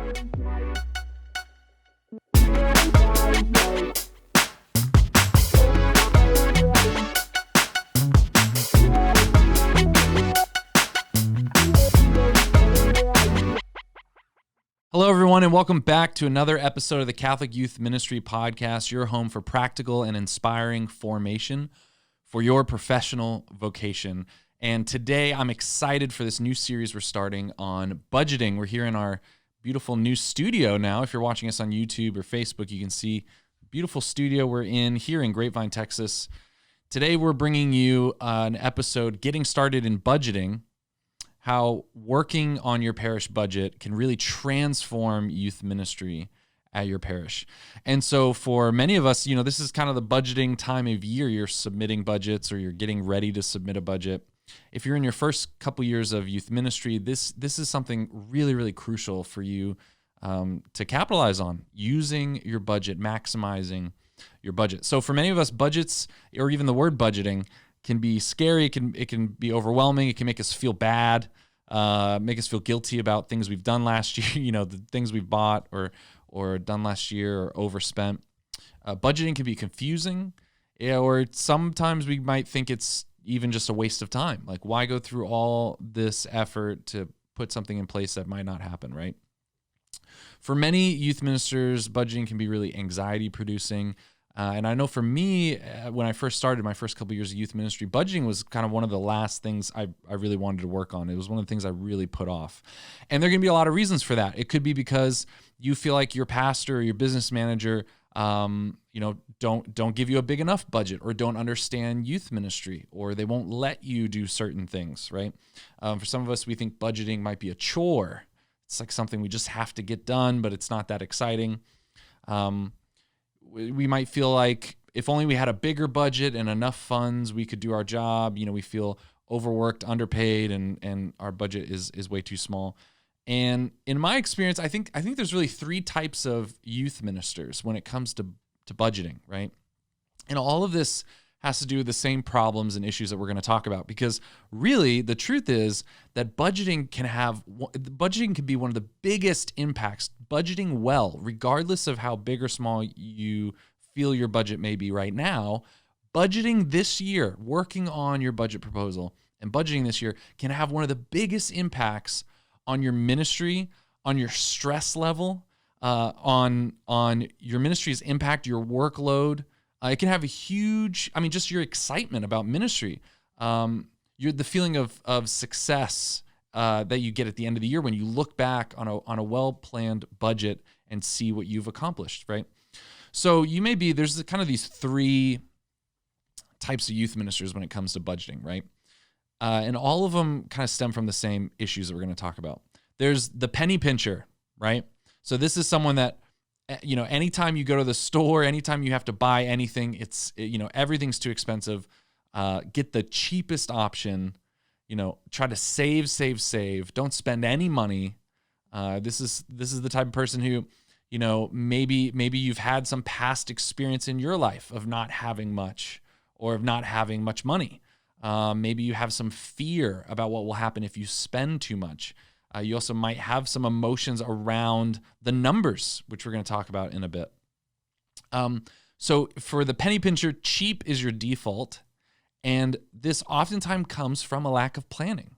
Hello, everyone, and welcome back to another episode of the Catholic Youth Ministry Podcast, your home for practical and inspiring formation for your professional vocation. And today, I'm excited for this new series we're starting on budgeting. We're here in our beautiful new studio now. If you're watching us on YouTube or Facebook, you can see the beautiful studio we're in here in Grapevine, Texas. Today, we're bringing you an episode, Getting Started in Budgeting, how working on your parish budget can really transform youth ministry at your parish. And so for many of us, this is kind of the budgeting time of year. You're submitting budgets or you're getting ready to submit a budget. If you're in your first couple years of youth ministry, this is something really, really crucial for you to capitalize on, using your budget, maximizing your budget. So for many of us, budgets, or even the word budgeting, can be scary. It can be overwhelming. It can make us feel bad, make us feel guilty about things we've done last year, the things we've bought or done last year or overspent. Budgeting can be confusing, or sometimes we might think it's even just a waste of time. Like, why go through all this effort to put something in place that might not happen, right? For many youth ministers, budgeting can be really anxiety producing. And I know for me, when I first started my first couple of years of youth ministry, budgeting was kind of one of the last things I really wanted to work on. It was one of the things I really put off. And there are going to be a lot of reasons for that. It could be because you feel like your pastor or your business manager, don't give you a big enough budget, or don't understand youth ministry, or they won't let you do certain things, right? For some of us, we think budgeting might be a chore. It's like something we just have to get done, but it's not that exciting. We might feel like if only we had a bigger budget and enough funds, we could do our job. We feel overworked, underpaid, and our budget is way too small. And in my experience, I think there's really three types of youth ministers when it comes to budgeting, right? And all of this has to do with the same problems and issues that we're going to talk about, because really the truth is that budgeting can be one of the biggest impacts. Budgeting well, regardless of how big or small you feel your budget may be right now, budgeting this year, working on your budget proposal and budgeting this year can have one of the biggest impacts on your ministry, on your stress level, on your ministry's impact, your workload. It can have a huge, just your excitement about ministry, the feeling of success that you get at the end of the year when you look back on a well-planned budget and see what you've accomplished, right? So there's kind of these three types of youth ministers when it comes to budgeting, right? And all of them kind of stem from the same issues that we're going to talk about. There's the penny pincher, right? So this is someone that, anytime you go to the store, anytime you have to buy anything, it's, everything's too expensive. Get the cheapest option, try to save, don't spend any money. This is the type of person who, maybe you've had some past experience in your life of not having much, or of not having much money. Maybe you have some fear about what will happen if you spend too much. You also might have some emotions around the numbers, which we're going to talk about in a bit. So for the penny pincher, cheap is your default, and this oftentimes comes from a lack of planning.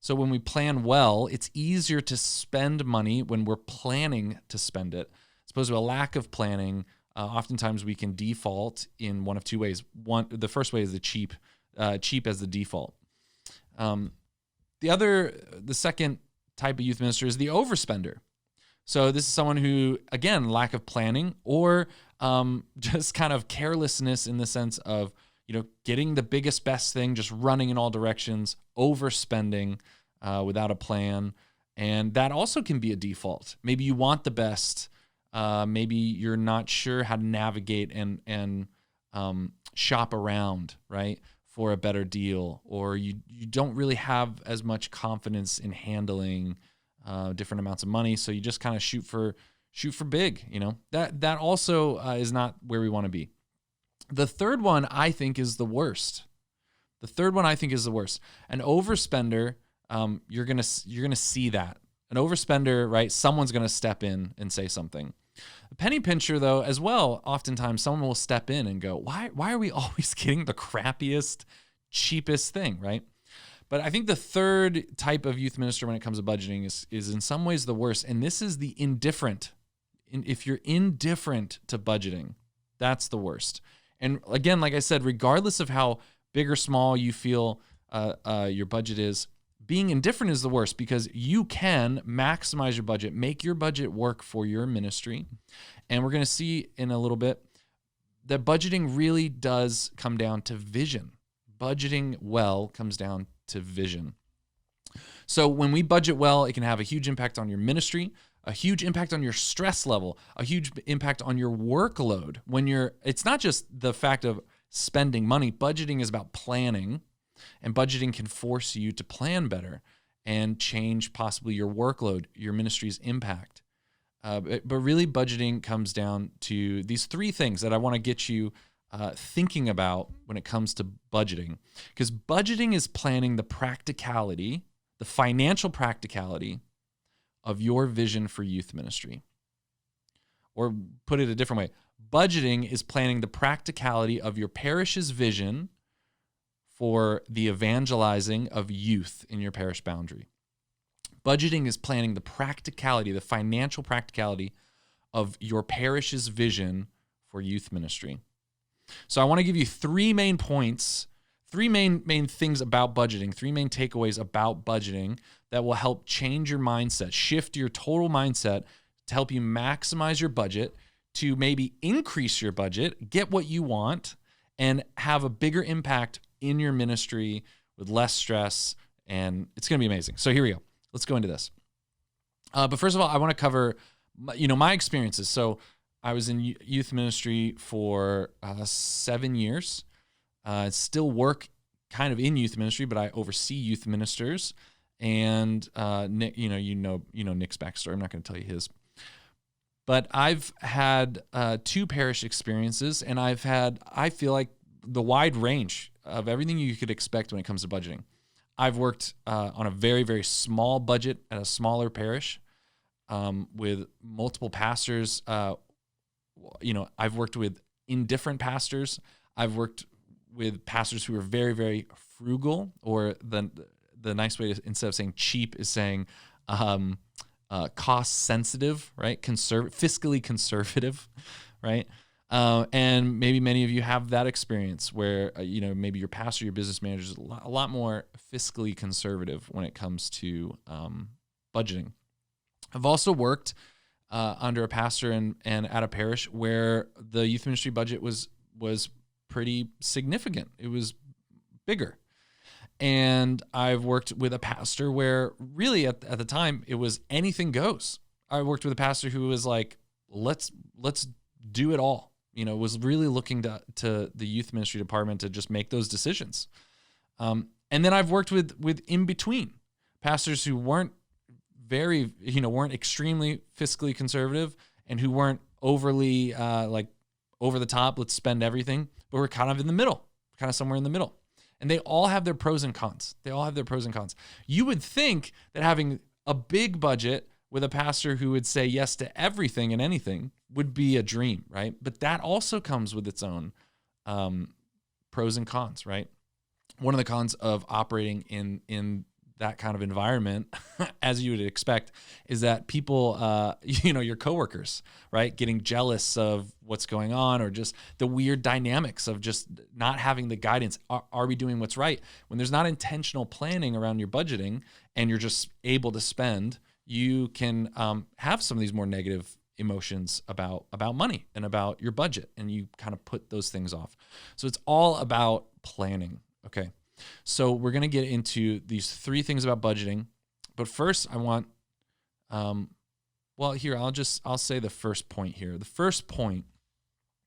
So when we plan well, it's easier to spend money when we're planning to spend it. As opposed to a lack of planning, oftentimes we can default in one of two ways. The first way is the cheap as the default. The second type of youth minister is the overspender. So this is someone who, again, lack of planning, or just kind of carelessness in the sense of, getting the biggest, best thing, just running in all directions, overspending without a plan. And that also can be a default. Maybe you want the best. Maybe you're not sure how to navigate and shop around, right, for a better deal, or you don't really have as much confidence in handling different amounts of money, so you just kind of shoot for big. That also is not where we want to be. The third one I think is the worst. An overspender, you're gonna see that An overspender, right? Someone's going to step in and say something. A penny pincher, though, as well, oftentimes someone will step in and go, why are we always getting the crappiest, cheapest thing, right? But I think the third type of youth minister when it comes to budgeting is in some ways the worst. And this is the indifferent. If you're indifferent to budgeting, that's the worst. And again, like I said, regardless of how big or small you feel your budget is, being indifferent is the worst, because you can maximize your budget, make your budget work for your ministry. And we're going to see in a little bit that budgeting really does come down to vision. Budgeting well comes down to vision. So when we budget well, it can have a huge impact on your ministry, a huge impact on your stress level, a huge impact on your workload. It's not just the fact of spending money. Budgeting is about planning, and budgeting can force you to plan better and change possibly your workload, your ministry's impact. But really, budgeting comes down to these three things that I want to get you thinking about when it comes to budgeting. Because budgeting is planning the practicality, the financial practicality of your vision for youth ministry. Or put it a different way, budgeting is planning the practicality of your parish's vision for the evangelizing of youth in your parish boundary. Budgeting is planning the practicality, the financial practicality of your parish's vision for youth ministry. So I want to give you three main points, three main things about budgeting, three main takeaways about budgeting that will help change your mindset, shift your total mindset to help you maximize your budget, to maybe increase your budget, get what you want, and have a bigger impact in your ministry with less stress, and it's going to be amazing. So here we go. Let's go into this. But first of all, I want to cover, my experiences. So I was in youth ministry for 7 years. Still work kind of in youth ministry, but I oversee youth ministers. And Nick, you know Nick's backstory. I'm not going to tell you his. But I've had 2 parish experiences, and I feel like the wide range of everything you could expect when it comes to budgeting. I've worked on a very, very small budget at a smaller parish with multiple pastors. I've worked with indifferent pastors. I've worked with pastors who are very, very frugal, or the nice way to, instead of saying cheap, is saying cost sensitive, right? Fiscally conservative, right? And maybe many of you have that experience where, maybe your pastor, your business manager is a lot more fiscally conservative when it comes to budgeting. I've also worked under a pastor and at a parish where the youth ministry budget was pretty significant. It was bigger. And I've worked with a pastor where really at the time it was anything goes. I worked with a pastor who was like, let's do it all. Was really looking to the youth ministry department to just make those decisions. And then I've worked with in between pastors who weren't weren't extremely fiscally conservative and who weren't overly over the top, let's spend everything, but we're kind of in the middle, kind of somewhere in the middle. And they all have their pros and cons. You would think that having a big budget with a pastor who would say yes to everything and anything would be a dream, right? But that also comes with its own pros and cons, right? One of the cons of operating in that kind of environment, as you would expect, is that people, your coworkers, right, getting jealous of what's going on, or just the weird dynamics of just not having the guidance. Are we doing what's right? When there's not intentional planning around your budgeting and you're just able to spend, you can have some of these more negative emotions about money and about your budget, and you kind of put those things off. So it's all about planning. Okay. So we're going to get into these 3 things about budgeting, but first I want, I'll say the first point here. The first point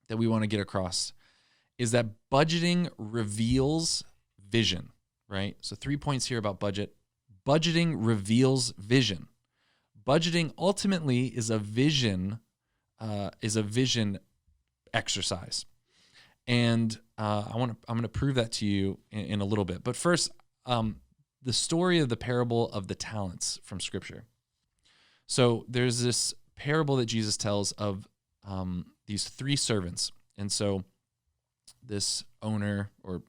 that we want to get across is that budgeting reveals vision, right? So 3 points here about budget. Budgeting reveals vision. Budgeting ultimately is a vision exercise. And I'm going to prove that to you in a little bit. But first, the story of the parable of the talents from Scripture. So there's this parable that Jesus tells of these 3 servants. And so this owner or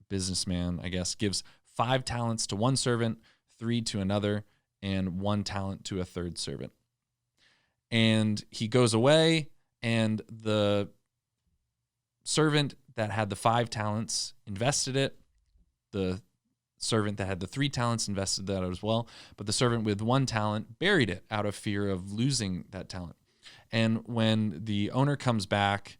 businessman, I guess, gives 5 talents to one servant, 3 to another, and 1 talent to a third servant. And he goes away, and the servant that had the 5 talents invested it. The servant that had the 3 talents invested that as well. But the servant with 1 talent buried it out of fear of losing that talent. And when the owner comes back,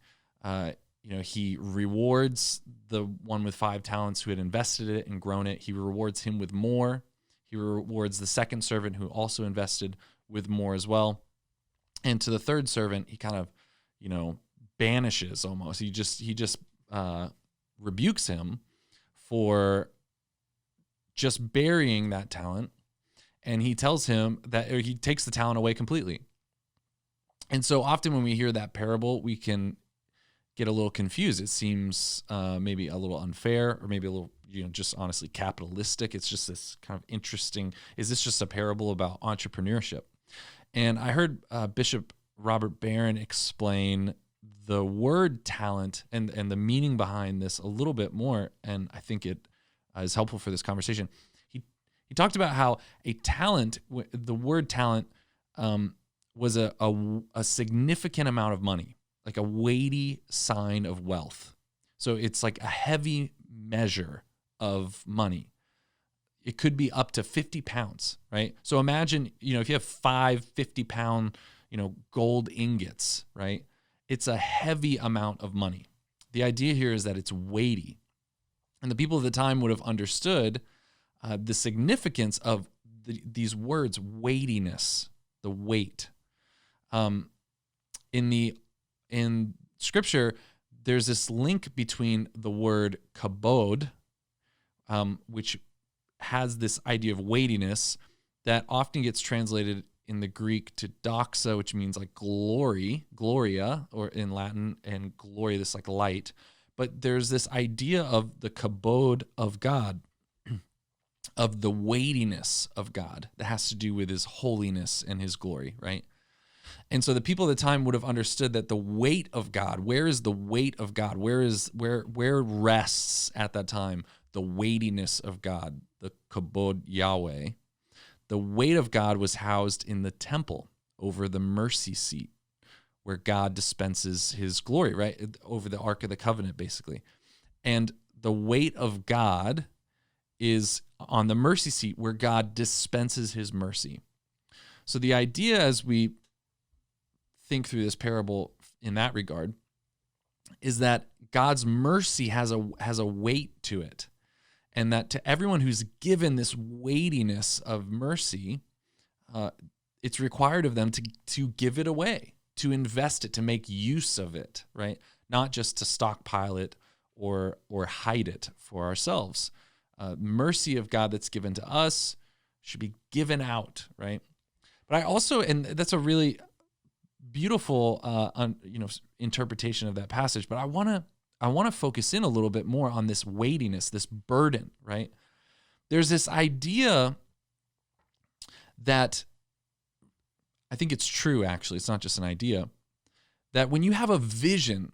he rewards the one with 5 talents who had invested it and grown it. He rewards him with more. He rewards the second servant who also invested with more as well. And to the third servant, he kind of, banishes almost. He just rebukes him for just burying that talent. And he tells him that he takes the talent away completely. And so often when we hear that parable, we can get a little confused. It seems maybe a little unfair, or maybe a little, just honestly capitalistic. It's just this kind of interesting, is this just a parable about entrepreneurship? And I heard Bishop Robert Barron explain the word talent and the meaning behind this a little bit more, and I think it is helpful for this conversation. He talked about how a talent, the word talent, was a significant amount of money, like a weighty sign of wealth. So it's like a heavy measure of money. It could be up to 50 pounds, right? So imagine, if you have 5 50-pound, gold ingots, right? It's a heavy amount of money. The idea here is that it's weighty. And the people of the time would have understood the significance of these words, weightiness, the weight. In Scripture, there's this link between the word kabod, which has this idea of weightiness that often gets translated in the Greek to doxa, which means like glory, gloria, or in Latin, and gloria, this like light. But there's this idea of the kabod of God, of the weightiness of God that has to do with his holiness and his glory, right? And so the people at the time would have understood that the weight of God, where is the weight of God? Where rests at that time the weightiness of God, the kabod Yahweh? The weight of God was housed in the temple over the mercy seat, where God dispenses his glory, right? Over the Ark of the Covenant, basically. And the weight of God is on the mercy seat, where God dispenses his mercy. So the idea, as we think through this parable in that regard, is that God's mercy has a weight to it. And that to everyone who's given this weightiness of mercy, it's required of them to give it away, to invest it, to make use of it, right? Not just to stockpile it or hide it for ourselves. Mercy of God that's given to us should be given out, right? But I also, and that's a really beautiful interpretation of that passage, but I want to focus in a little bit more on this weightiness, this burden, right? There's this idea that I think it's true, actually. It's not just an idea, that when you have a vision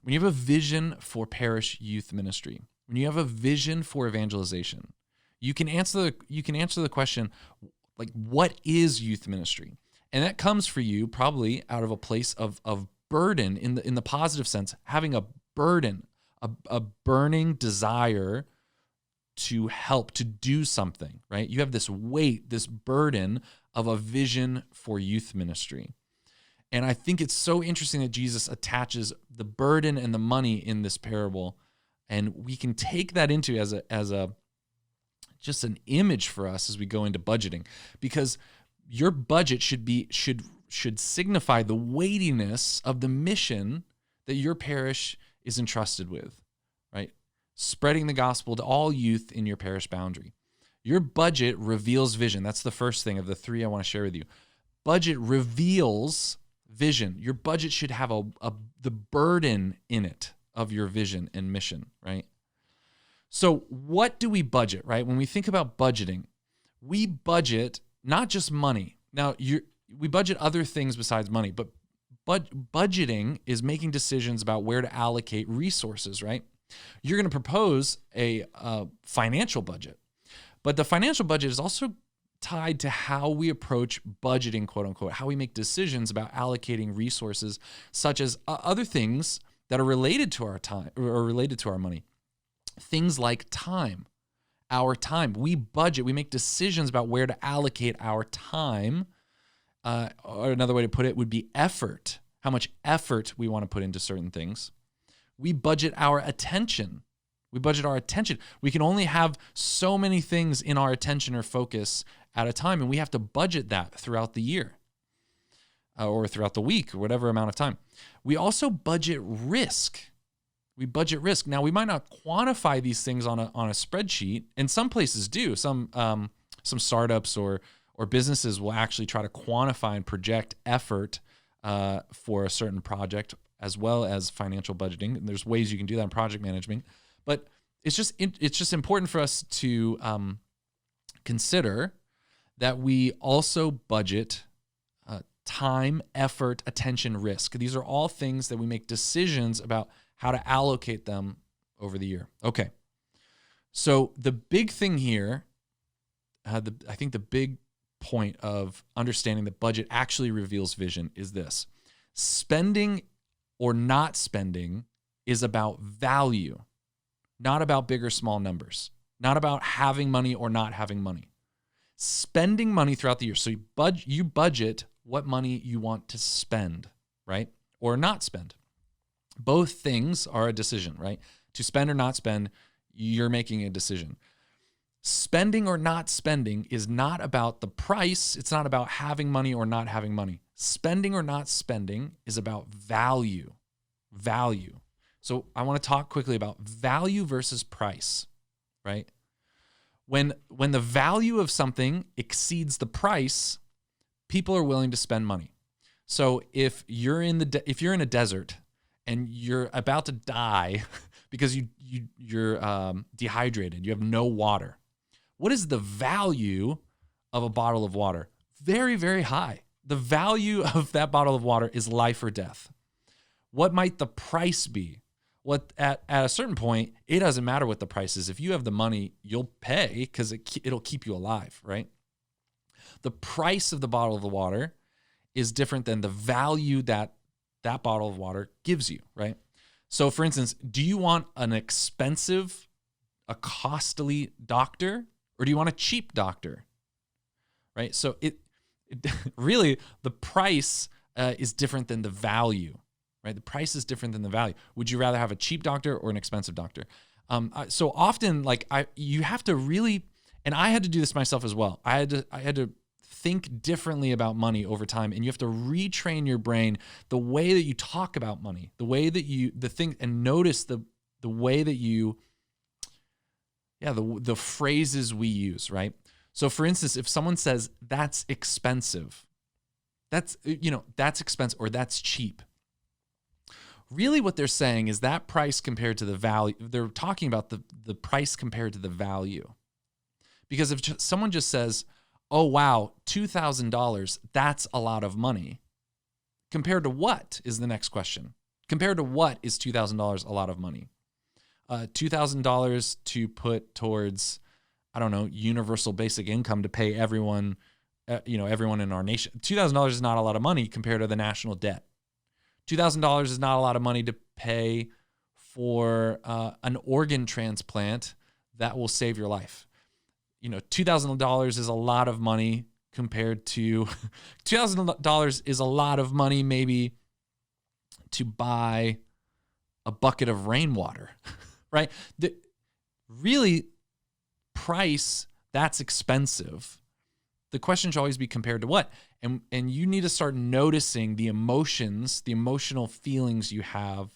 for parish youth ministry, when you have a vision for evangelization, you can answer the question, like, what is youth ministry? And that comes for you probably out of a place of burden in the positive sense, having a burden, a burning desire to help, to do something, right? You have this weight, this burden of a vision for youth ministry. And I think it's so interesting that Jesus attaches the burden and the money in this parable, and we can take that into as a just an image for us as we go into budgeting, because your budget should signify the weightiness of the mission that your parish is entrusted with, right? Spreading the gospel to all youth in your parish boundary. Your budget reveals vision. That's the first thing of the 3 I want to share with you. Budget reveals vision. Your budget should have the burden in it of your vision and mission, right? So what do we budget, right? When we think about budgeting, we budget not just money. Now, we budget other things besides money, but budgeting is making decisions about where to allocate resources, right? You're going to propose a financial budget, but the financial budget is also tied to how we approach budgeting, quote unquote, how we make decisions about allocating resources, such as other things that are related to our time or related to our money. Things like time, our time. We budget, we make decisions about where to allocate our time. Or another way to put it would be effort, how much effort we want to put into certain things. We budget our attention. We budget our attention. We can only have so many things in our attention or focus at a time, and we have to budget that throughout the year or throughout the week or whatever amount of time. We also budget risk. We budget risk. Now, we might not quantify these things on a spreadsheet, and some places do. Some startups or businesses will actually try to quantify and project effort for a certain project, as well as financial budgeting. And there's ways you can do that in project management, but it's just important for us to consider that we also budget time, effort, attention, risk. These are all things that we make decisions about how to allocate them over the year. Okay, so the big thing here, I think the big point of understanding that budget actually reveals vision is this: spending or not spending is about value, not about big or small numbers, not about having money or not having money. Spending money throughout the year. So you budget what money you want to spend, right? Or not spend. Both things are a decision, right? To spend or not spend, you're making a decision. Spending or not spending is not about the price. It's not about having money or not having money. Spending or not spending is about value. Value. So I want to talk quickly about value versus price, right? When the value of something exceeds the price, people are willing to spend money. So if you're in a desert and you're about to die because you're dehydrated, you have no water, what is the value of a bottle of water? Very, very high. The value of that bottle of water is life or death. What might the price be? At a certain point, it doesn't matter what the price is. If you have the money, you'll pay because it'll keep you alive, right? The price of the bottle of the water is different than the value that bottle of water gives you, right? So for instance, do you want a costly doctor, or do you want a cheap doctor, right? So it really, the price is different than the value, right? The price is different than the value. Would you rather have a cheap doctor or an expensive doctor? So often, you have to really, and I had to do this myself as well. I had to think differently about money over time, and you have to retrain your brain, the way that you talk about money, the way that and notice the way that the phrases we use, right? So for instance, if someone says that's expensive, that's expensive or that's cheap, really what they're saying is that price compared to the value. They're talking about the price compared to the value. Because if someone just says, oh, wow, $2,000, that's a lot of money. Compared to what is the next question? Compared to what is $2,000 a lot of money? $2,000 to put towards, I don't know, universal basic income to pay everyone, everyone in our nation. $2,000 is not a lot of money compared to the national debt. $2,000 is not a lot of money to pay for an organ transplant that will save your life. $2,000 is a lot of money compared to $2,000 is a lot of money maybe to buy a bucket of rainwater, right? Really, price, that's expensive. The question should always be compared to what? And you need to start noticing the emotions, the emotional feelings you have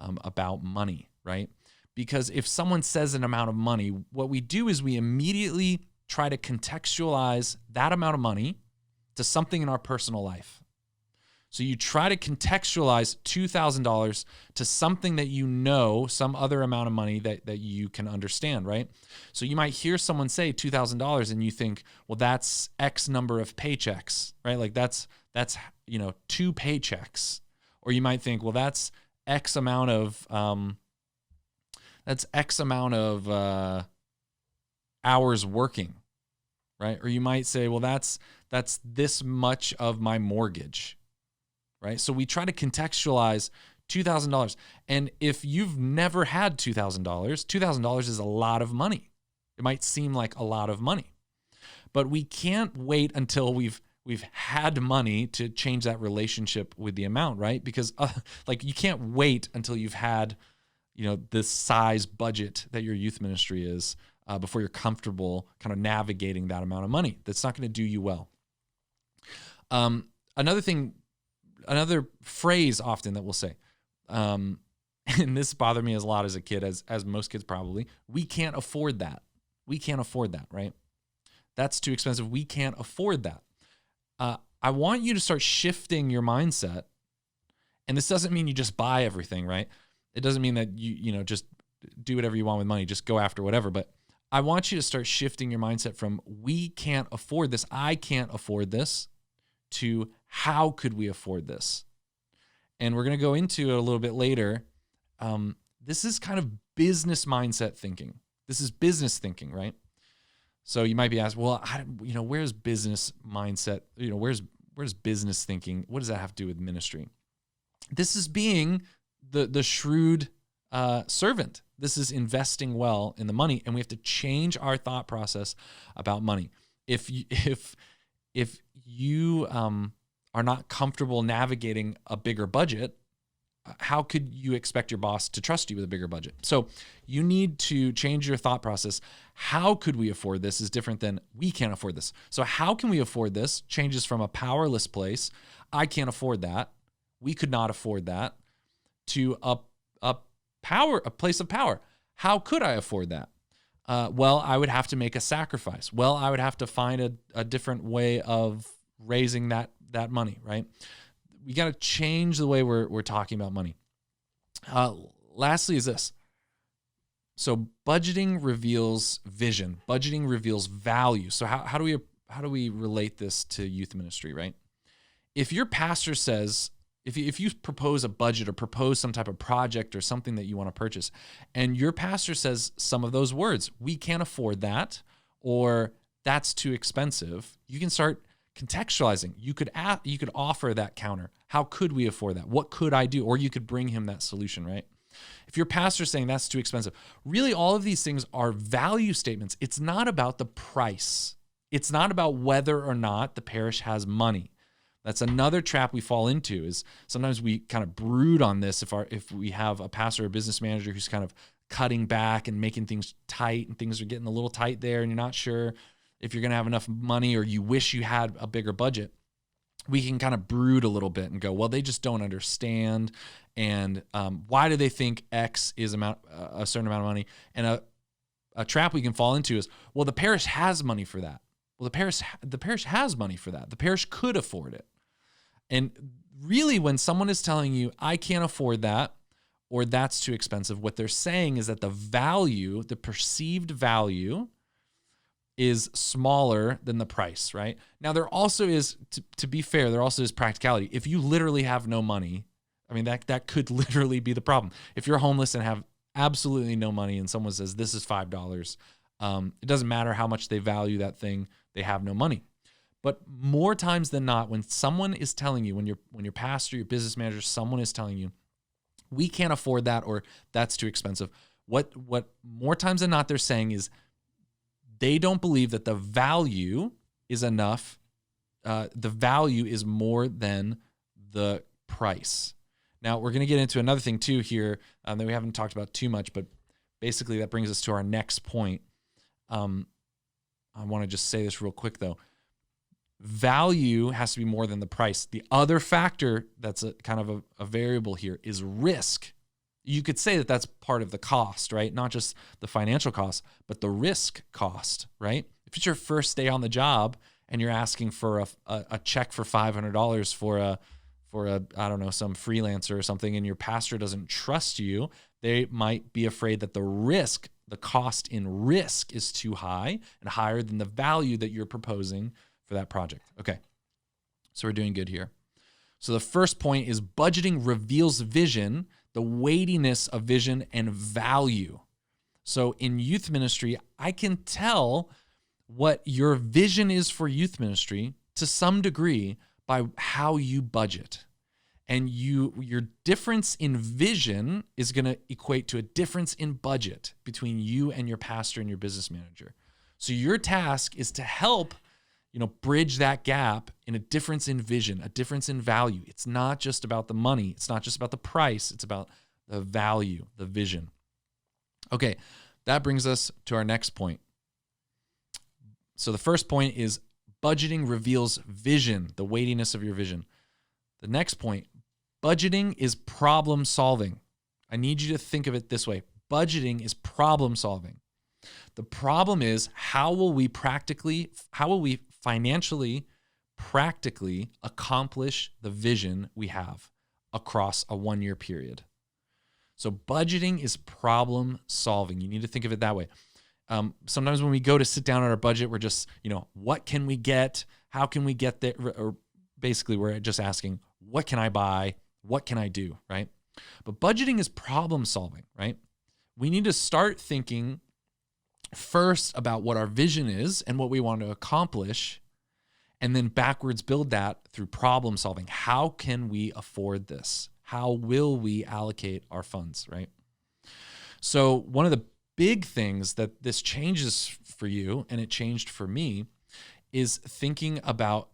about money, right? Because if someone says an amount of money, what we do is we immediately try to contextualize that amount of money to something in our personal life. So you try to contextualize $2,000 to something that you know, some other amount of money that you can understand, right? So you might hear someone say $2,000 and you think, well, that's X number of paychecks, right? Like that's 2 paychecks. Or you might think, well, that's X amount of hours working, right? Or you might say, well, that's this much of my mortgage, right? So we try to contextualize $2,000. And if you've never had $2,000, $2,000 is a lot of money. It might seem like a lot of money, but we can't wait until we've had money to change that relationship with the amount, right? Because you can't wait until you've had, this size budget that your youth ministry is before you're comfortable kind of navigating that amount of money. That's not going to do you well. Another phrase often that we'll say, and this bothered me a lot as a kid, as most kids probably, we can't afford that. We can't afford that, right? That's too expensive. We can't afford that. I want you to start shifting your mindset. And this doesn't mean you just buy everything, right? It doesn't mean that you just do whatever you want with money, just go after whatever. But I want you to start shifting your mindset from we can't afford this, I can't afford this, to how could we afford this? And we're going to go into it a little bit later. This is kind of business mindset thinking. This is business thinking, right? So you might be asked, well, where's business mindset? Where's business thinking? What does that have to do with ministry? This is being the shrewd servant. This is investing well in the money, and we have to change our thought process about money. If you are not comfortable navigating a bigger budget, how could you expect your boss to trust you with a bigger budget? So you need to change your thought process. How could we afford this is different than we can't afford this. So how can we afford this changes from a powerless place, I can't afford that, we could not afford that, to a place of power. How could I afford that? Well, I would have to make a sacrifice. Well, I would have to find a different way of raising that money, right? We got to change the way we're talking about money. Lastly is this. So budgeting reveals vision. Budgeting reveals value. So how do we relate this to youth ministry, right? If your pastor says, if you propose a budget or propose some type of project or something that you want to purchase, and your pastor says some of those words, we can't afford that, or that's too expensive, you can start contextualizing. You could offer that counter. How could we afford that? What could I do? Or you could bring him that solution, right? If your pastor's saying that's too expensive, really all of these things are value statements. It's not about the price. It's not about whether or not the parish has money. That's another trap we fall into, is sometimes we kind of brood on this if we have a pastor or business manager who's kind of cutting back and making things tight, and things are getting a little tight there and you're not sure if you're going to have enough money, or you wish you had a bigger budget. We can kind of brood a little bit and go, well, they just don't understand. And why do they think X is a certain amount of money? And a trap we can fall into is, well, the parish has money for that. Well, the parish has money for that. The parish could afford it. And really, when someone is telling you, I can't afford that, or that's too expensive, what they're saying is that the perceived value is smaller than the price, right? Now, there also is, to be fair, there also is practicality. If you literally have no money, I mean, that could literally be the problem. If you're homeless and have absolutely no money and someone says, this is $5, it doesn't matter how much they value that thing, they have no money. But more times than not, when someone is telling you, when your pastor, your business manager, someone is telling you, we can't afford that, or that's too expensive, what more times than not they're saying is, they don't believe that the value is enough. The value is more than the price. Now, we're going to get into another thing too here that we haven't talked about too much, but basically that brings us to our next point. I want to just say this real quick though. Value has to be more than the price. The other factor that's kind of a variable here is risk. You could say that that's part of the cost, right? Not just the financial cost, but the risk cost, right? If it's your first day on the job and you're asking for a check for $500 I don't know, some freelancer or something, and your pastor doesn't trust you, they might be afraid that the cost in risk is too high and higher than the value that you're proposing for that project. Okay, so we're doing good here. So the first point is budgeting reveals vision, the weightiness of vision and value. So in youth ministry, I can tell what your vision is for youth ministry to some degree by how you budget. And your difference in vision is going to equate to a difference in budget between you and your pastor and your business manager. So your task is to help, bridge that gap in a difference in vision, a difference in value. It's not just about the money. It's not just about the price. It's about the value, the vision. Okay, that brings us to our next point. So the first point is budgeting reveals vision, the weightiness of your vision. The next point, budgeting is problem solving. I need you to think of it this way. Budgeting is problem solving. The problem is, how will we financially, practically accomplish the vision we have across a 1-year period? So budgeting is problem solving. You need to think of it that way. Sometimes when we go to sit down on our budget, we're just, what can we get? How can we get there? Or basically, we're just asking, what can I buy? What can I do, right? But budgeting is problem solving, right? We need to start thinking first about what our vision is and what we want to accomplish, and then backwards build that through problem solving. How can we afford this? How will we allocate our funds, right? So one of the big things that this changes for you, and it changed for me, is thinking about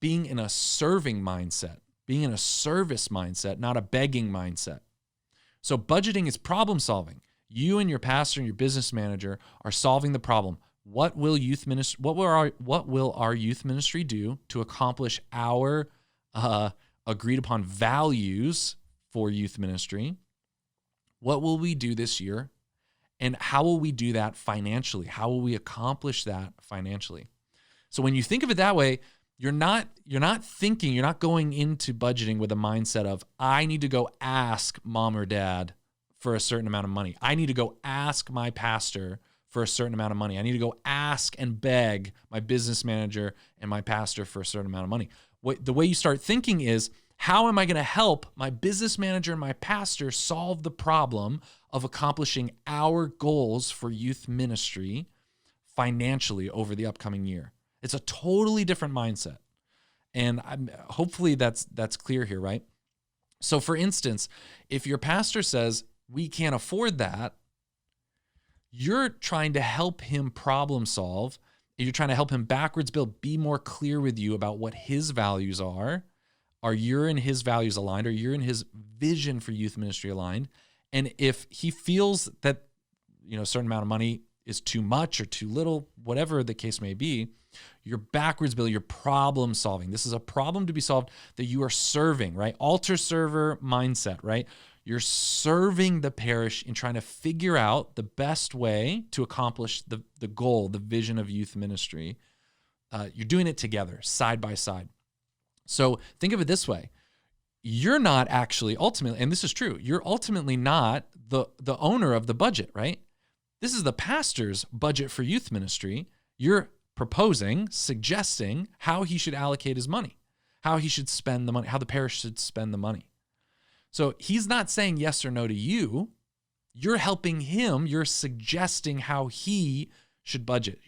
being in a serving mindset, being in a service mindset, not a begging mindset. So budgeting is problem solving. You and your pastor and your business manager are solving the problem. What will our youth ministry do to accomplish our agreed upon values for youth ministry? What will we do this year? And how will we do that financially? How will we accomplish that financially? So when you think of it that way, you're not going into budgeting with a mindset of, I need to go ask mom or dad for a certain amount of money. I need to go ask my pastor for a certain amount of money. I need to go ask and beg my business manager and my pastor for a certain amount of money. The way you start thinking is, how am I going to help my business manager and my pastor solve the problem of accomplishing our goals for youth ministry financially over the upcoming year? It's a totally different mindset. And hopefully that's clear here, right? So for instance, if your pastor says, we can't afford that, you're trying to help him problem solve. You're trying to help him backwards build, be more clear with you about what his values are. Are your and his values aligned? Are your and his vision for youth ministry aligned? And if he feels that, a certain amount of money is too much or too little, whatever the case may be, you're backwards building, you're problem solving. This is a problem to be solved that you are serving, right? Altar server mindset, right? You're serving the parish in trying to figure out the best way to accomplish the goal, the vision of youth ministry. You're doing it together, side by side. So think of it this way. You're not actually ultimately, and this is true, you're ultimately not the owner of the budget, right? This is the pastor's budget for youth ministry. You're proposing, suggesting how he should allocate his money, how he should spend the money, how the parish should spend the money. So he's not saying yes or no to you. You're helping him. You're suggesting how he should budget.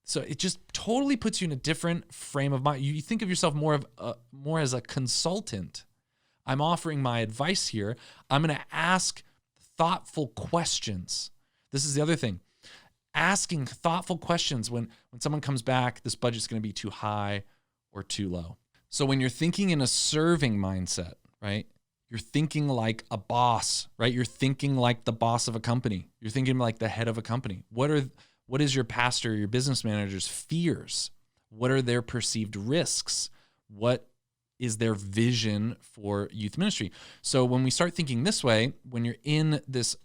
So it just totally puts you in a different frame of mind. You think of yourself more as a consultant. I'm offering my advice here. I'm going to ask thoughtful questions. This is the other thing. Asking thoughtful questions when someone comes back, this budget's going to be too high or too low. So when you're thinking in a serving mindset, right? You're thinking like a boss, right? You're thinking like the boss of a company. You're thinking like the head of a company. What is your pastor, your business manager's fears? What are their perceived risks? What is their vision for youth ministry? So when we start thinking this way, when you're in this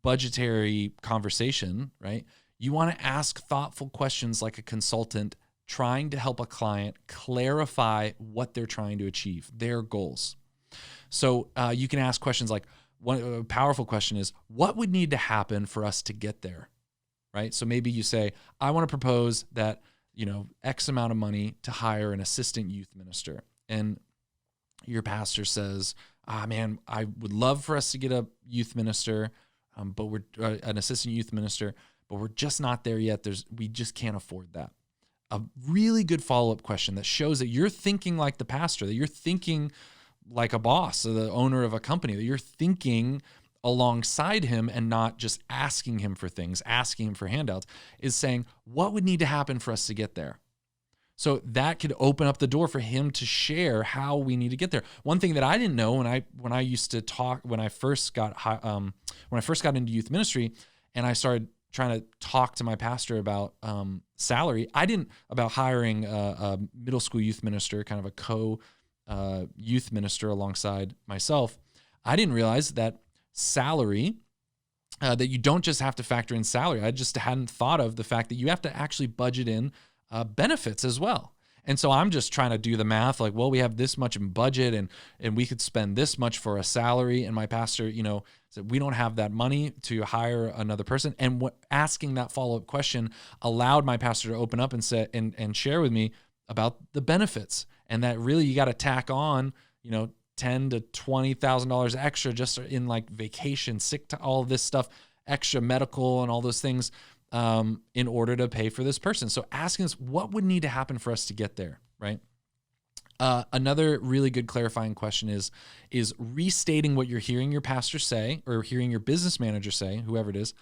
budgetary conversation, right, you want to ask thoughtful questions like a consultant trying to help a client clarify what they're trying to achieve, their goals. So you can ask questions like, one powerful question is, what would need to happen for us to get there, right? So maybe you say, I want to propose that, X amount of money to hire an assistant youth minister. And your pastor says, man, I would love for us to get a youth minister, but we're an assistant youth minister, but we're just not there yet. We just can't afford that. A really good follow-up question that shows that you're thinking like the pastor, that you're thinking like a boss or the owner of a company, that you're thinking alongside him and not just asking him for things, asking him for handouts, is saying, what would need to happen for us to get there? So that could open up the door for him to share how we need to get there. One thing that I didn't know when I used to talk, when I first got into youth ministry and I started trying to talk to my pastor about salary, about hiring a middle school youth minister, kind of a youth minister alongside myself. I didn't realize that salary, that you don't just have to factor in salary. I just hadn't thought of the fact that you have to actually budget in benefits as well. And so I'm just trying to do the math like, well, we have this much in budget and we could spend this much for a salary. And my pastor, said, we don't have that money to hire another person. And asking that follow-up question allowed my pastor to open up and say, and share with me about the benefits, and that really you got to tack on, $10,000 to $20,000 extra just in like vacation, sick, all of this stuff, extra medical and all those things, in order to pay for this person. So asking us what would need to happen for us to get there, right? Another really good clarifying question is restating what you're hearing your pastor say or hearing your business manager say, whoever it is,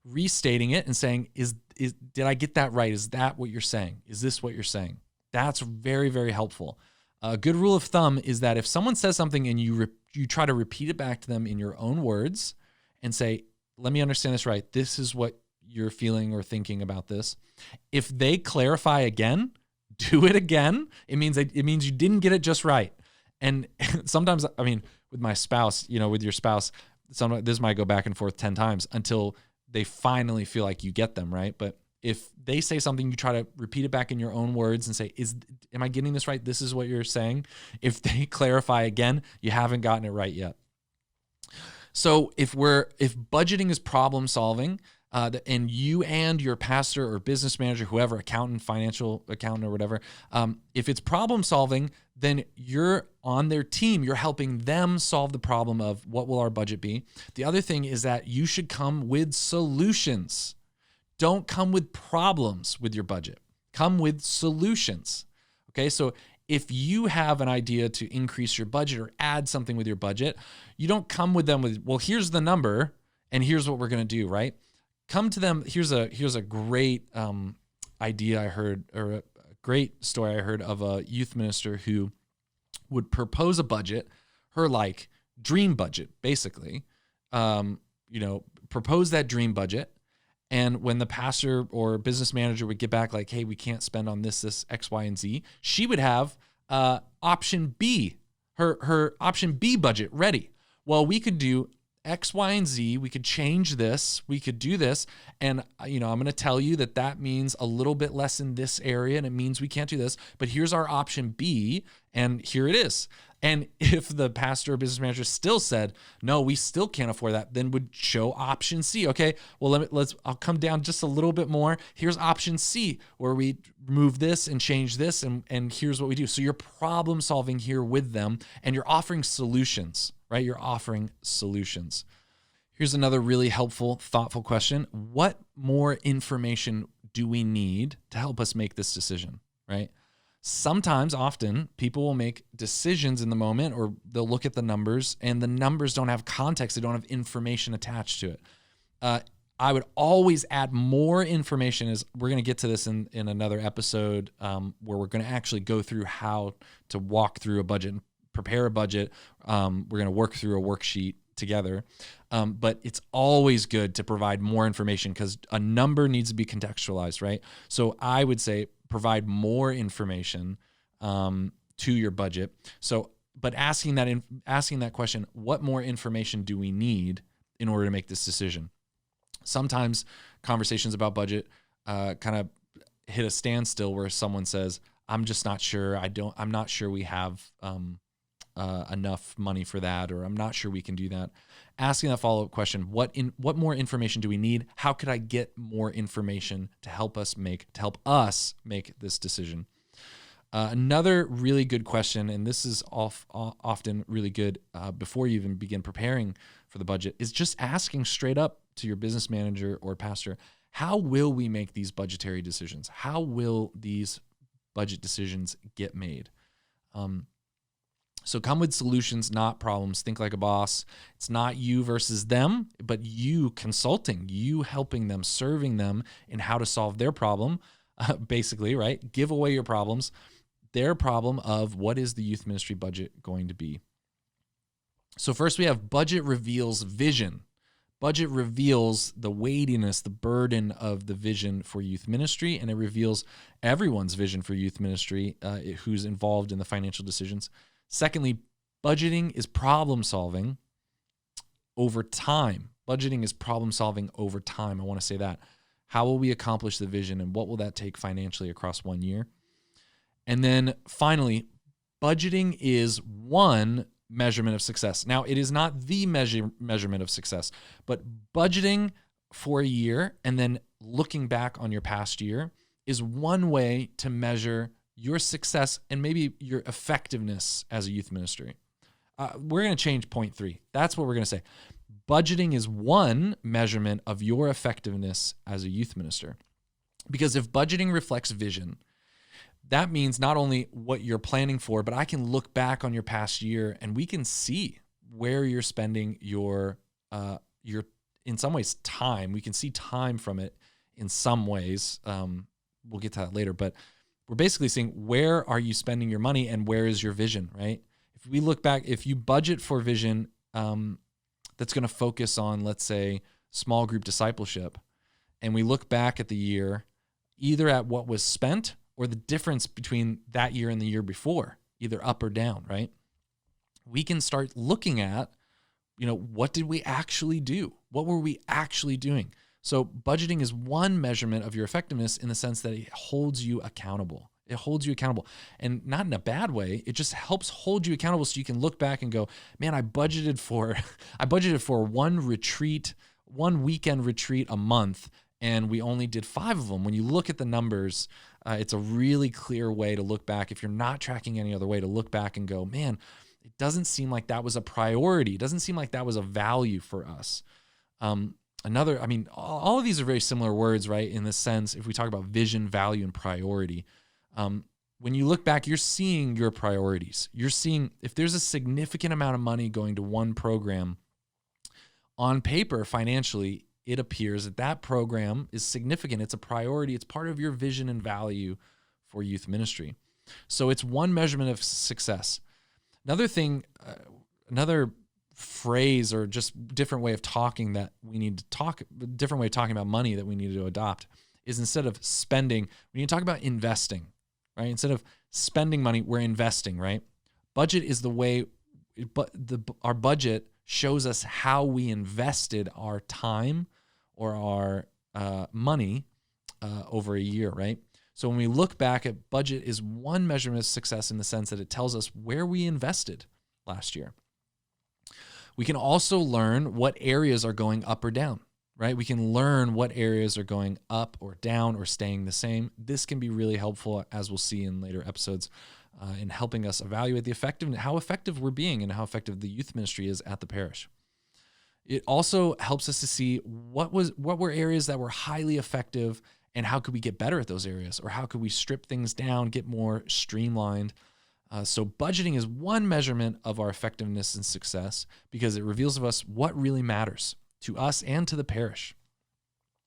restating it and saying, did I get that right? Is that what you're saying? Is this what you're saying? That's very, very helpful. A good rule of thumb is that if someone says something and you try to repeat it back to them in your own words and say, let me understand this right. This is what you're feeling or thinking about this. If they clarify again, do it again. It means you didn't get it just right. And sometimes, with my spouse, with your spouse, this might go back and forth 10 times until they finally feel like you get them, right? But if they say something, you try to repeat it back in your own words and say, am I getting this right? This is what you're saying. If they clarify again, you haven't gotten it right yet. So if budgeting is problem solving, and you and your pastor or business manager, whoever, accountant, financial accountant or whatever, if it's problem solving, then you're on their team. You're helping them solve the problem of what will our budget be. The other thing is that you should come with solutions. Don't come with problems with your budget. Come with solutions. Okay, so if you have an idea to increase your budget or add something with your budget, you don't come with them with, well, here's the number and here's what we're going to do, right? Come to them. Here's a great idea I heard, or a great story I heard of a youth minister who would propose a budget, her like dream budget, basically, propose that dream budget. And when the pastor or business manager would get back like, hey, we can't spend on this, X, Y, and Z, she would have option B, her option B budget ready. Well, we could do X, Y, and Z. We could change this. We could do this. And, I'm going to tell you that means a little bit less in this area, and it means we can't do this. But here's our option B, and here it is. And if the pastor or business manager still said, no, we still can't afford that, then would show option C. Okay, well, I'll come down just a little bit more. Here's option C, where we move this and change this, and here's what we do. So you're problem solving here with them, and you're offering solutions, right? You're offering solutions. Here's another really helpful, thoughtful question. What more information do we need to help us make this decision, right? Often, people will make decisions in the moment, or they'll look at the numbers, and the numbers don't have context. They don't have information attached to it. I would always add more information. As we're going to get to this in another episode, where we're going to actually go through how to walk through a budget and prepare a budget. We're going to work through a worksheet together. But it's always good to provide more information because a number needs to be contextualized, right? So I would say provide more information to your budget. So, but asking that question, what more information do we need in order to make this decision? Sometimes conversations about budget kind of hit a standstill where someone says, I'm just not sure. I'm not sure we have enough money for that, or I'm not sure we can do that. Asking that follow-up question, what more information do we need? How could I get more information to help us make this decision? Another really good question, and this is often really good before you even begin preparing for the budget, is just asking straight up to your business manager or pastor, how will we make these budgetary decisions? How will these budget decisions get made? So come with solutions, not problems. Think like a boss. It's not you versus them, but you consulting, you helping them, serving them in how to solve their problem, basically, right? Give away your problems, their problem of what is the youth ministry budget going to be. So first we have budget reveals vision. Budget reveals the weightiness, the burden of the vision for youth ministry, and it reveals everyone's vision for youth ministry who's involved in the financial decisions. Secondly, budgeting is problem solving over time. Budgeting is problem solving over time. I want to say that. How will we accomplish the vision, and what will that take financially across 1 year? And then finally, budgeting is one measurement of success. Now, it is not the measurement of success, but budgeting for a year and then looking back on your past year is one way to measure your success and maybe your effectiveness as a youth ministry. We're going to change point 3. That's what we're going to say. Budgeting is one measurement of your effectiveness as a youth minister. Because if budgeting reflects vision, that means not only what you're planning for, but I can look back on your past year and we can see where you're spending your in some ways, time. We can see time from it in some ways. We'll get to that later, but we're basically saying, where are you spending your money and where is your vision, right? If we look back, if you budget for vision that's going to focus on, let's say, small group discipleship, and we look back at the year, either at what was spent or the difference between that year and the year before, either up or down, right? We can start looking at, what did we actually do? What were we actually doing? So budgeting is one measurement of your effectiveness in the sense that it holds you accountable. It holds you accountable, and not in a bad way. It just helps hold you accountable so you can look back and go, man, I budgeted for one weekend retreat a month, and we only did 5 of them. When you look at the numbers, it's a really clear way to look back. If you're not tracking any other way, to look back and go, man, it doesn't seem like that was a priority. It doesn't seem like that was a value for us. All of these are very similar words, right? In the sense, if we talk about vision, value, and priority, when you look back, you're seeing your priorities. You're seeing if there's a significant amount of money going to one program, on paper, financially, it appears that program is significant. It's a priority. It's part of your vision and value for youth ministry. So it's one measurement of success. Another thing, another phrase or just different way of talking that we need to talk, different way of talking about money that we need to adopt is instead of spending, we need to talk about investing, right? Instead of spending money, we're investing, right? Budget is the way, our budget shows us how we invested our time or our money over a year, right? So when we look back at budget is one measurement of success in the sense that it tells us where we invested last year. We can also learn what areas are going up or down, right? We can learn what areas are going up or down or staying the same. This can be really helpful, as we'll see in later episodes, in helping us evaluate the effectiveness, how effective we're being and how effective the youth ministry is at the parish. It also helps us to see what were areas that were highly effective and how could we get better at those areas, or how could we strip things down, get more streamlined. So budgeting is one measurement of our effectiveness and success because it reveals to us what really matters to us and to the parish.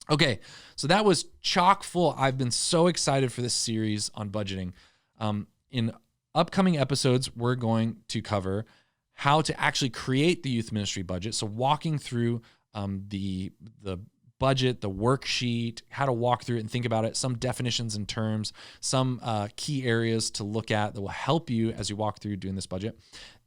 Okay, so that was chock full. I've been so excited for this series on budgeting. In upcoming episodes, we're going to cover how to actually create the youth ministry budget. So walking through the budget, the worksheet, how to walk through it and think about it, some definitions and terms, some key areas to look at that will help you as you walk through doing this budget.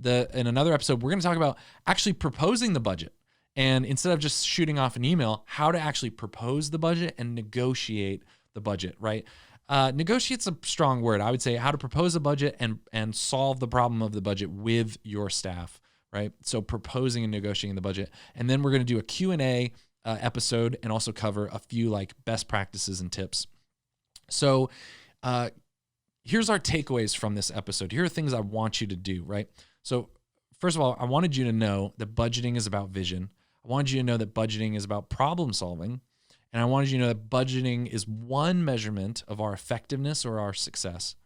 In another episode, we're going to talk about actually proposing the budget. And instead of just shooting off an email, how to actually propose the budget and negotiate the budget, right? Negotiate's a strong word. I would say how to propose a budget and solve the problem of the budget with your staff, right? So proposing and negotiating the budget. And then we're going to do a Q&A episode and also cover a few like best practices and tips. So here's our takeaways from this episode. Here are things I want you to do, right? So first of all, I wanted you to know that budgeting is about vision. I wanted you to know that budgeting is about problem solving. And I wanted you to know that budgeting is one measurement of our effectiveness or our success.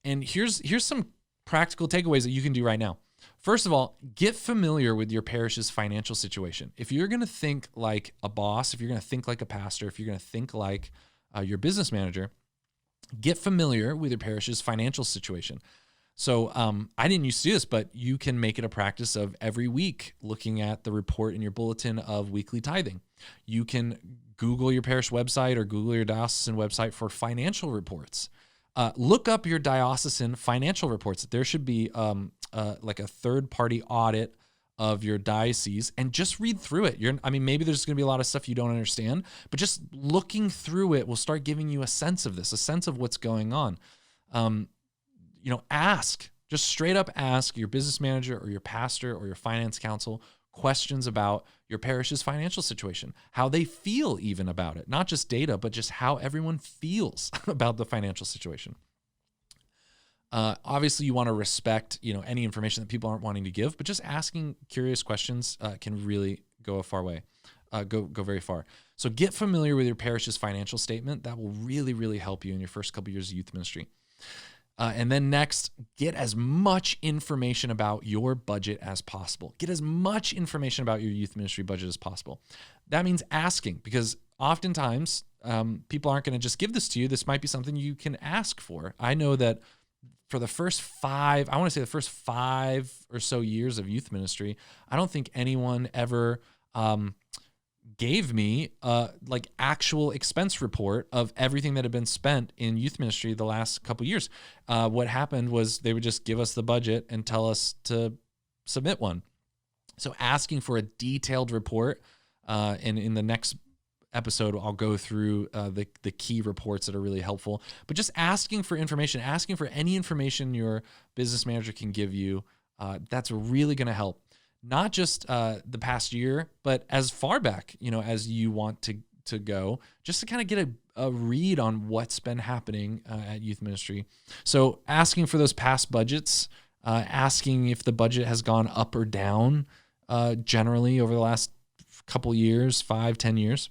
And here's some practical takeaways that you can do right now. First of all, get familiar with your parish's financial situation. If you're going to think like a boss, if you're going to think like a pastor, if you're going to think like your business manager, get familiar with your parish's financial situation. So I didn't used to do this, but you can make it a practice of every week looking at the report in your bulletin of weekly tithing. You can Google your parish website or Google your diocesan website for financial reports. Look up your diocesan financial reports. There should be like a third-party audit of your diocese and just read through it. Maybe there's going to be a lot of stuff you don't understand, but just looking through it will start giving you a sense of this, a sense of what's going on. Just straight up ask your business manager or your pastor or your finance council questions about your parish's financial situation, how they feel even about it, not just data, but just how everyone feels about the financial situation. Obviously you want to respect, any information that people aren't wanting to give, but just asking curious questions can really go a far way, go very far. So get familiar with your parish's financial statement. That will really, really help you in your first couple years of youth ministry. And then next, get as much information about your budget as possible. Get as much information about your youth ministry budget as possible. That means asking, because oftentimes people aren't going to just give this to you. This might be something you can ask for. I know that for the first five or so years of youth ministry, I don't think anyone ever gave me like actual expense report of everything that had been spent in youth ministry the last couple of years. What happened was they would just give us the budget and tell us to submit one. So asking for a detailed report, and in the next episode, I'll go through the key reports that are really helpful, but just asking for information, asking for any information your business manager can give you, that's really going to help. Not just the past year, but as far back, as you want to go, just to kind of get a read on what's been happening at youth ministry. So asking for those past budgets, asking if the budget has gone up or down generally over the last couple years, 5-10 years.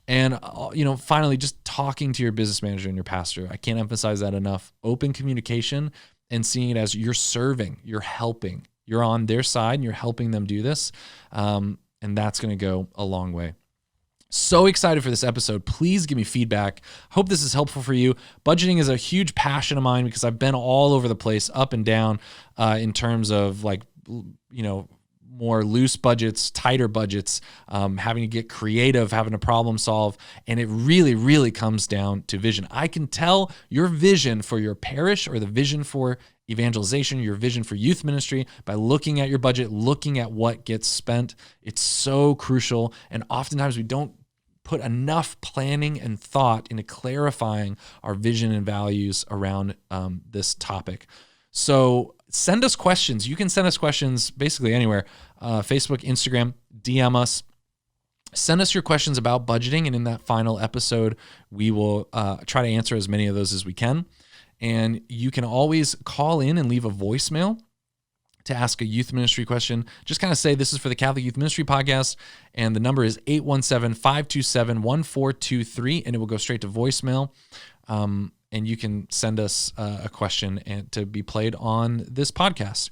And, finally, just talking to your business manager and your pastor. I can't emphasize that enough. Open communication and seeing it as you're serving, you're helping. You're on their side and you're helping them do this. And that's going to go a long way. So excited for this episode. Please give me feedback. Hope this is helpful for you. Budgeting is a huge passion of mine because I've been all over the place, up and down, in terms of more loose budgets, tighter budgets, having to get creative, having to problem solve. And it really, really comes down to vision. I can tell your vision for your parish or the vision for evangelization, your vision for youth ministry by looking at your budget, looking at what gets spent. It's so crucial. And oftentimes we don't put enough planning and thought into clarifying our vision and values around this topic. So send us questions. You can send us questions basically anywhere. Facebook, Instagram, DM us. Send us your questions about budgeting. And in that final episode, we will try to answer as many of those as we can. And you can always call in and leave a voicemail to ask a youth ministry question. Just kind of say, this is for the Catholic Youth Ministry Podcast. And the number is 817-527-1423. And it will go straight to voicemail. And you can send us a question and to be played on this podcast.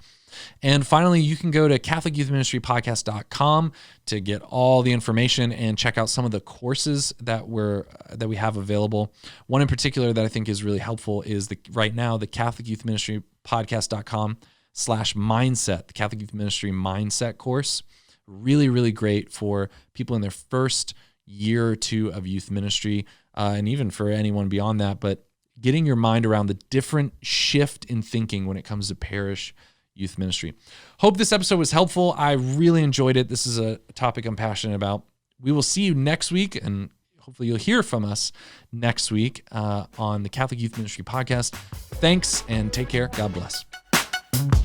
And finally, you can go to CatholicYouthMinistryPodcast.com to get all the information and check out some of the courses that we have available. One in particular that I think is really helpful is right now the CatholicYouthMinistryPodcast.com/mindset, the Catholic Youth Ministry Mindset course. Really, really great for people in their first year or two of youth ministry, and even for anyone beyond that. But getting your mind around the different shift in thinking when it comes to parish youth ministry. Hope this episode was helpful. I really enjoyed it. This is a topic I'm passionate about. We will see you next week, and hopefully you'll hear from us next week on the Catholic Youth Ministry Podcast. Thanks and take care. God bless.